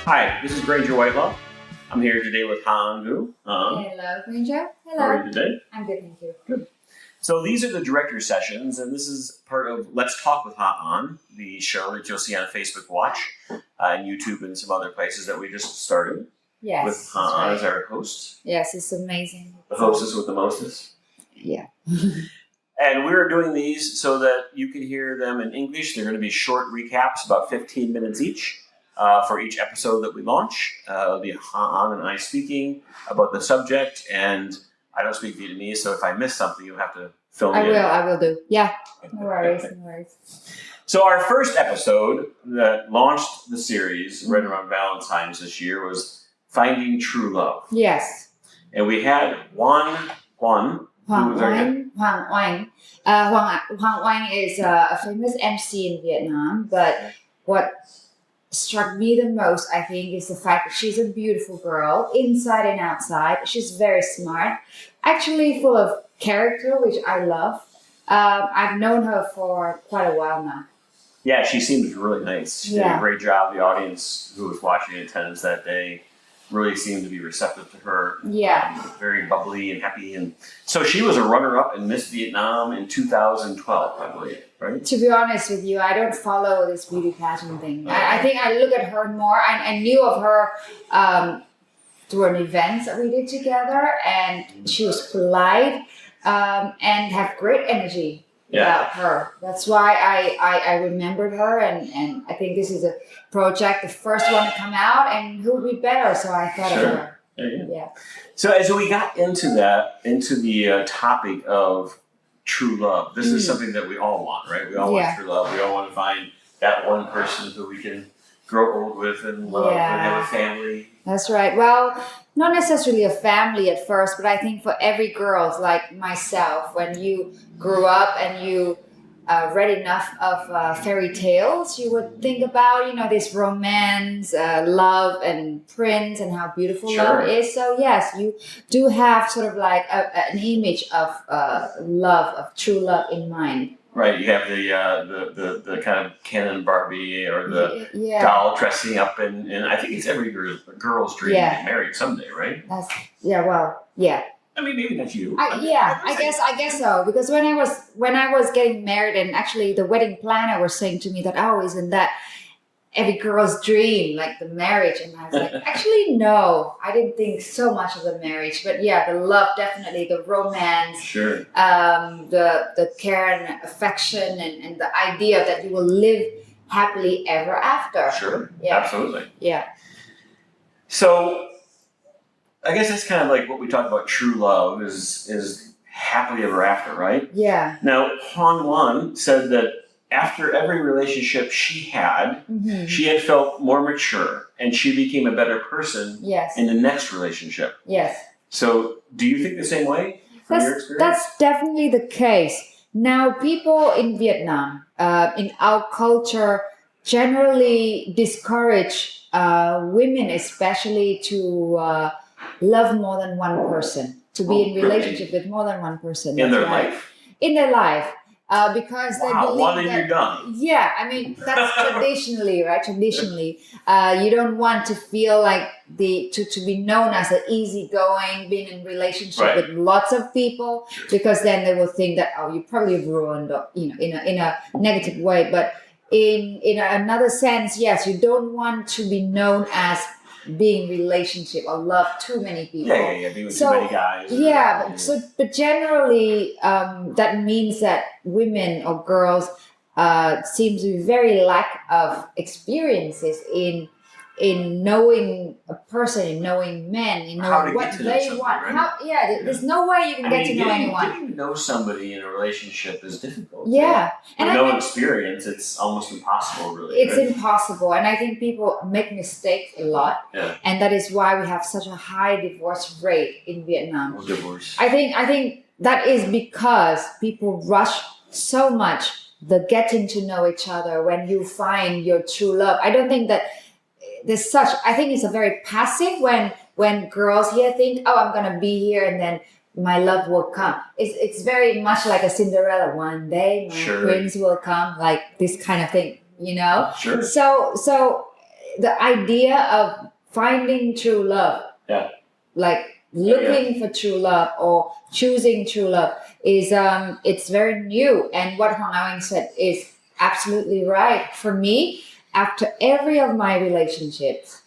Hi, this is Granger Whitelaw. I'm here today with Han-gu. Hello, Granger. Hello. How are you today? I'm good, thank you. Good. So these are the director sessions, and this is part of Let's Talk with Han, the show that you'll see on Facebook Watch, and YouTube, and some other places that we just started. Yes. With Han as our host. Yes, it's amazing. The hostess with the mostest. Yeah. And we're doing these so that you can hear them in English. They're going to be short recaps, about 15 minutes each, for each episode that we launch. It'll be Han and I speaking about the subject, and I don't speak Vietnamese, so if I miss something, you'll have to fill me in. I will do. Yeah, no worries, no worries. So our first episode that launched the series right around Valentine's this year was Finding True Love. Yes. And we had Huang Huang Oanh. Huang Oanh is a famous MC in Vietnam, but what struck me the most, I think, is the fact that she's a beautiful girl, inside and outside. She's very smart, actually full of character, which I love. I've known her for quite a while now. Yeah, she seems really nice. She did a great job. The audience who was watching in attendance that day really seemed to be receptive to her. Yeah. Very bubbly and happy. And so she was a runner-up in Miss Vietnam in 2012, I believe, right? To be honest with you, I don't follow this beauty pageant thing. I think I look at her more. I knew of her through an event that we did together, and she was polite and have great energy about her. That's why I remembered her, and I think this is a project, the first one to come out, and who would be better? So I thought of her. Yeah. So as we got into the topic of true love, this is something that we all want, right? We all want true love. We all want to find that one person who we can grow old with and love and have a family. That's right. Well, not necessarily a family at first, but I think for every girl like myself, when you grew up and you read enough of fairy tales, you would think about, this romance, love and prince and how beautiful love is. So yes, you do have sort of like an image of love, of true love in mind. Right, you have the kind of Ken and Barbie or the doll dressing up, and I think it's every girl's dream to get married someday, right? I mean, maybe not you. I guess so. Because when I was getting married, and actually the wedding planner was saying to me that, isn't that every girl's dream, like the marriage? And I was like, actually, no, I didn't think so much of the marriage, but the love, definitely, the romance, the care and affection, and the idea that you will live happily ever after. Sure, absolutely. Yeah. So I guess that's kind of like what we talk about. True love is happily ever after, right? Yeah. Now, Han said that after every relationship she had felt more mature, and she became a better person in the next relationship. Yes. So do you think the same way from your experience? That's definitely the case. Now, people in Vietnam, in our culture, generally discourage women especially to love more than one person, to be in relationship with more than one person. In their life? In their life. Because they believe one and you're done. Yeah, I mean, that's traditionally, right? Traditionally, you don't want to feel like to be known as an easygoing, being in relationship with lots of people, because then they will think that, you probably have ruined, in a negative way. But in another sense, yes, you don't want to be known as being relationship or love too many people. Being with too many guys. But generally, that means that women or girls seem to be very lack of experiences in knowing a person, in knowing men, in knowing what they want. Right? There's no way you can get to know anyone. Getting to know somebody in a relationship is difficult. Yeah. With no experience, it's almost impossible, really. It's impossible. And I think people make mistakes a lot. Yeah. And that is why we have such a high divorce rate in Vietnam. Divorce. I think that is because people rush so much the getting to know each other when you find your true love. I don't think that I think it's a very passive when girls here think, I'm going to be here and then my love will come. It's very much like a Cinderella. One day my prince will come, like this kind of thing, Sure. So the idea of finding true love, like looking for true love or choosing true love is it's very new. And what Hoàng Anh said is absolutely right. For me, after every of my relationships,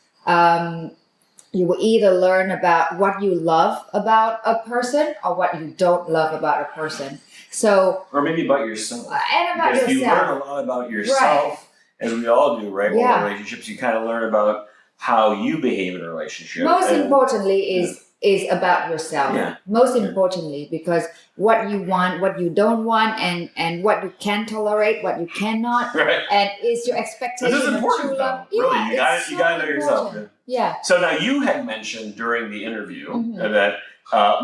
you will either learn about what you love about a person or what you don't love about a person. So, or maybe about yourself. And about because yourself. You learn a lot about yourself, as we all do, right? Yeah. With relationships, you kind of learn about how you behave in a relationship. Most importantly is about yourself. Yeah. Most importantly, because what you want, what you don't want, and what you can tolerate, what you cannot, right. And is your expectation this is important, of true love. Really, you so gotta know yourself. Yeah. So now you had mentioned during the interview Mm-hmm. that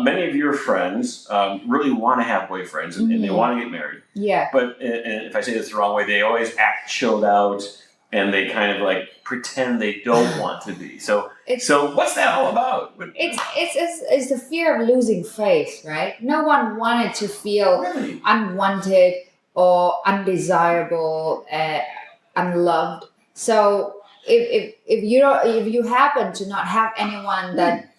many of your friends really want to have boyfriends and they want to get married. Yeah. But and if I say this the wrong way, they always act chilled out and they kind of like pretend they don't want to be. So what's that all about? It's the fear of losing face, right? No one wanted to feel unwanted or undesirable, unloved. So if you happen to not have anyone that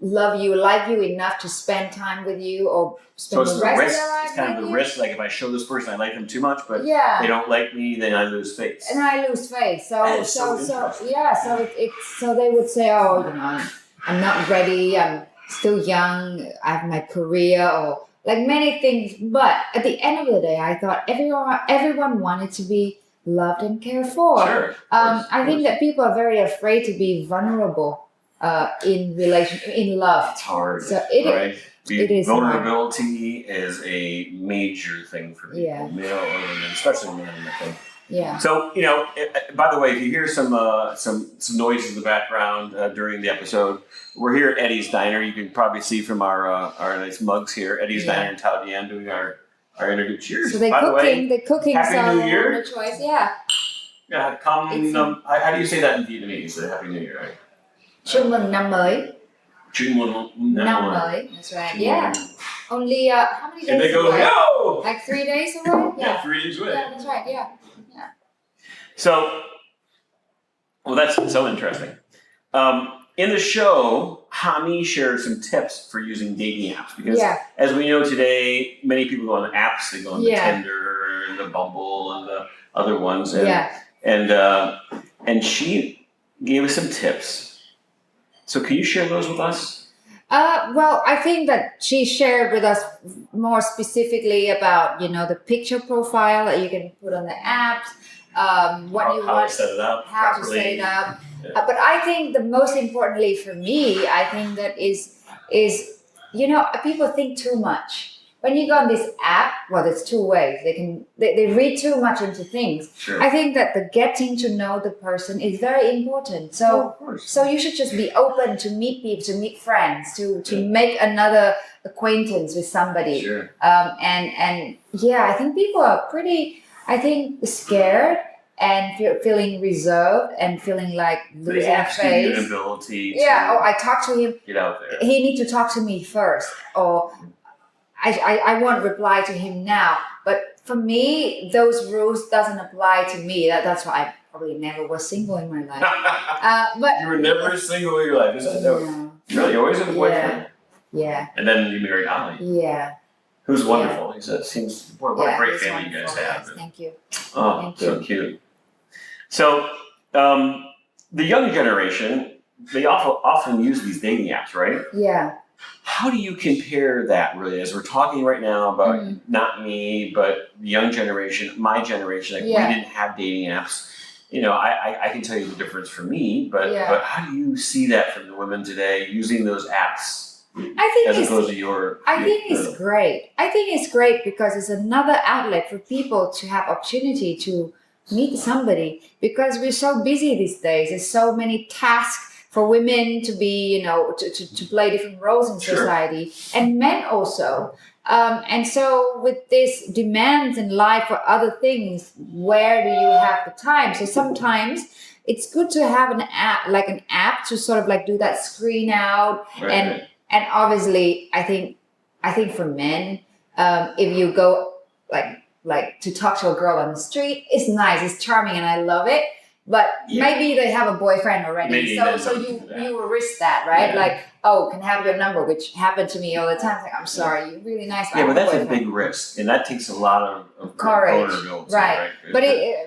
love you, like you enough to spend time with you or spend the rest of their life it's kind of the risk. Like if I show this person I like them too much, but they don't like me, then I lose face. And I lose face. So they would say, oh, you know, I'm not ready. I'm still young. I have my career or like many things. But at the end of the day, I thought everyone wanted to be loved and cared for. Sure. I think that people are very afraid to be vulnerable. In love, it's hard. So it is vulnerability is a major thing for people, male or women, especially men, I think. Yeah. So by the way, if you hear some noise in the background during the episode, we're here at Eddie's Diner. You can probably see from our nice mugs here, Eddie's Diner in Thảo doing our interview. Cheers. So they're cooking. Happy so New Year. No choice. Yeah. Yeah. How do you say that in Vietnamese? Happy New Year, right? Chúc mừng năm mới. Chúc mừng năm mới. That's right. Yeah. Only how many days? And they go, away? yo! Like 3 days away? Yeah, 3 days away. Yeah, that's right. Yeah. So, well, that's so interesting. In the show, Hami shared some tips for using dating apps because, as we know today, many people go on the apps. They go on the Tinder and the Bumble and the other ones, and she gave us some tips. So can you share those with us? Well, I think that she shared with us more specifically about, the picture profile that you can put on the apps, how to set it up how properly. to set it up. Yeah. But I think the most importantly for me, I think that is people think too much. When you go on this app, well, there's two ways. They read too much into things. Sure. I think that the getting to know the person is very important. So you should just be open to meet people, to meet friends, to make another acquaintance with somebody. Sure. I think people are pretty, scared and feeling reserved and feeling like losing face. Inability. I talked to him. Get out there. He needs to talk to me first, or I won't reply to him now. But for me, those rules doesn't apply to me. That's why I probably never was single in my life. But you were never single in your life, is that no? Really, you always had a boyfriend. Yeah. And then you married Ali. Yeah. Who's wonderful. He said, "Seems what a great family you guys have." Thank you. Oh, Thank you. So cute. So, the young generation, they often use these dating apps, right? Yeah. How do you compare that, really, as we're talking right now about not me, but the young generation, my generation, we didn't have dating apps. I can tell you the difference for me, but how do you see that from the women today using those apps? I think it's great. I think it's great because it's another outlet for people to have opportunity to meet somebody, because we're so busy these days. There's so many tasks for women to be, to play different roles in society, and men also. And so with this demands in life for other things, where do you have the time? So sometimes it's good to have an app to sort of like do that screen out. And obviously, I think for men, if you go like to talk to a girl on the street, it's nice, it's charming, and I love it. but Yeah. maybe they have a boyfriend already. Maybe so that's so something you to that. you will risk that, right? Yeah. Like, oh, can I have your number, which happened to me all the time. It's like, I'm sorry, you're really nice. Yeah, but that's a boyfriend. big risk, and that takes a lot of Courage. vulnerability, Right.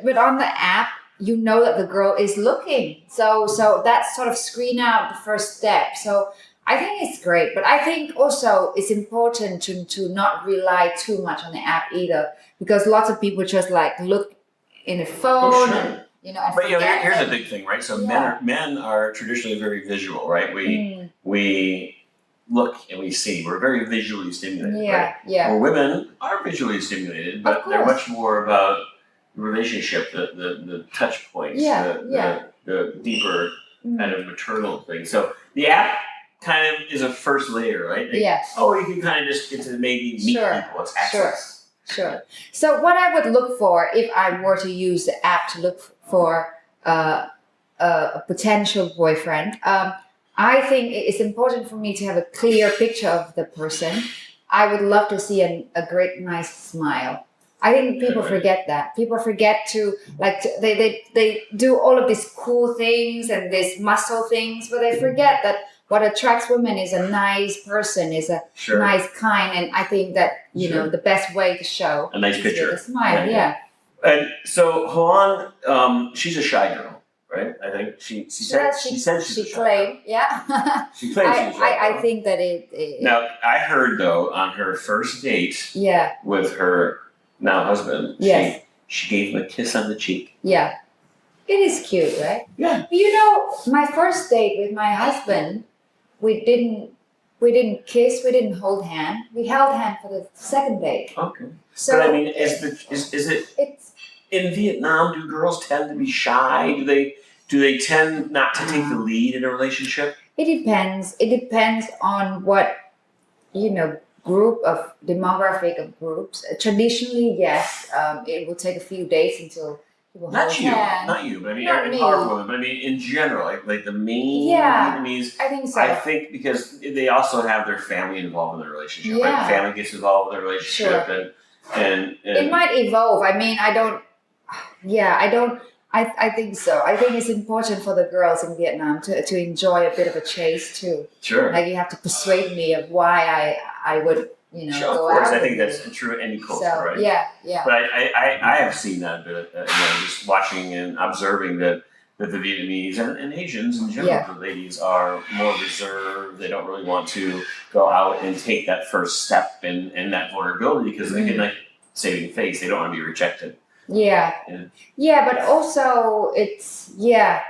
But on the app, you know that the girl is looking. So that's sort of screen out the first step. So I think it's great. But I think also it's important to not rely too much on the app either, because lots of people just like look in the phone sure. and and But forget here's it. a big thing, right? So Yeah. men are traditionally very visual, right? We look and we see. We're very visually stimulated, right? Yeah. Well, women are visually stimulated, Of but course. they're much more about the relationship, the touch points, the deeper kind of maternal thing. So the app kind of is a first layer, right? Like, Yes. oh, you can kind of just get to maybe meet people. It's access. Sure. So what I would look for if I were to use the app to look for a potential boyfriend, I think it's important for me to have a clear picture of the person. I would love to see a great, nice smile. I think people forget that. People forget to they do all of these cool things and these muscle things, but they forget that what attracts women is a nice person, is a nice kind, and I think that the best way to show a nice picture, with a smile. Yeah. And so Hoan, she's a shy girl, right? I think she said she's a shy claimed, girl. yeah. She claims she's a shy girl. I think that it. Now I heard though on her first date, with her now husband, she gave him a kiss on the cheek. Yeah, it is cute, right? Yeah. My first date with my husband, we didn't kiss, we didn't hold hand. We held hand for the second date. Okay. So but I mean, is it? It's in Vietnam? Do girls tend to be shy? Do they tend not to take the lead in a relationship? It depends. It depends on what group of demographic of groups. Traditionally, yes, it will take a few days until people Not hold you, hand. not you, but I mean, Not me. our women, but I mean, in general, like the main Yeah, Vietnamese. I think so. I think because they also have their family involved in the relationship. Yeah. Right? The family gets involved in the relationship, and it might evolve. I mean, I don't. Yeah, I don't. I think so. I think it's important for the girls in Vietnam to enjoy a bit of a chase too. Sure. Like you have to persuade me of why I would sure, of go course. out. I think that's true in any culture, so, right? Yeah. But I have seen that a bit, just watching and observing that the Vietnamese and Asians in general, the ladies are more reserved. They don't really want to go out and take that first step and that vulnerability because they can saving face. They don't want to be rejected. Yeah, but also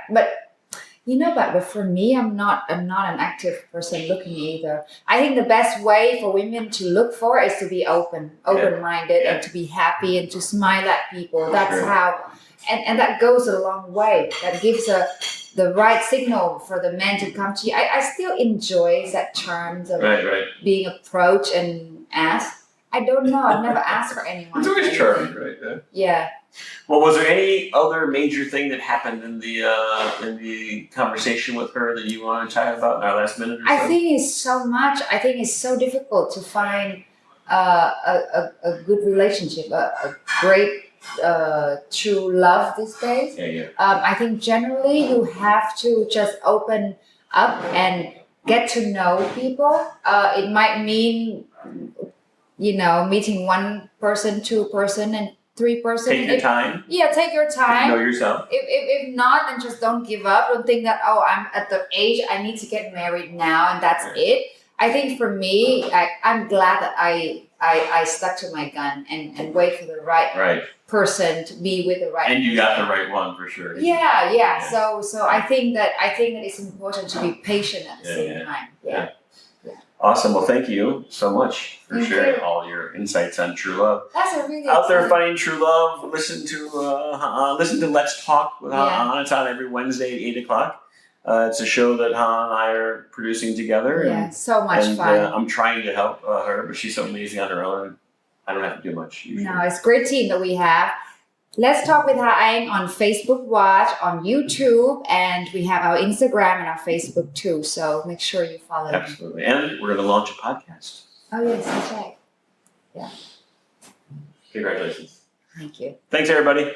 but for me, I'm not an active person looking either. I think the best way for women to look for is to be open-minded, and to be happy and to smile at people. That's how, and that goes a long way. That gives the right signal for the men to come to you. I still enjoy that charms of being approached and asked. I don't know. I've never asked for anyone. It's always charming, right? Yeah. Well, was there any other major thing that happened in the conversation with her that you want to chat about in our last minute or so? I think it's so much. I think it's so difficult to find a good relationship, a great true love these days. Yeah. I think generally you have to just open up and get to know people. It might mean meeting one person, two person, and three person. Take your time. Yeah, take your time. Know yourself. If not, then just don't give up. Don't think that I'm at the age I need to get married now and that's it. I think for me, I'm glad that I stuck to my gun and wait for the right person to be with the right. And you got the right one for sure. Yeah. So I think that it's important to be patient at the same time. Yeah. Awesome. Well, thank you so much for sharing all your insights on true love. That's a really out there finding true love. Listen to Let's Talk with Han. It's on every Wednesday at 8:00. It's a show that Han and I are producing together. Yeah, so much fun. I'm trying to help her, but she's so amazing on her own. I don't have to do much usually. No, it's a great team that we have. Let's Talk with Ha on Facebook Watch, on YouTube, and we have our Instagram and our Facebook too. So make sure you follow. Absolutely. And we're going to launch a podcast. Oh, yes, that's right. Yeah. Congratulations. Thank you. Thanks, everybody.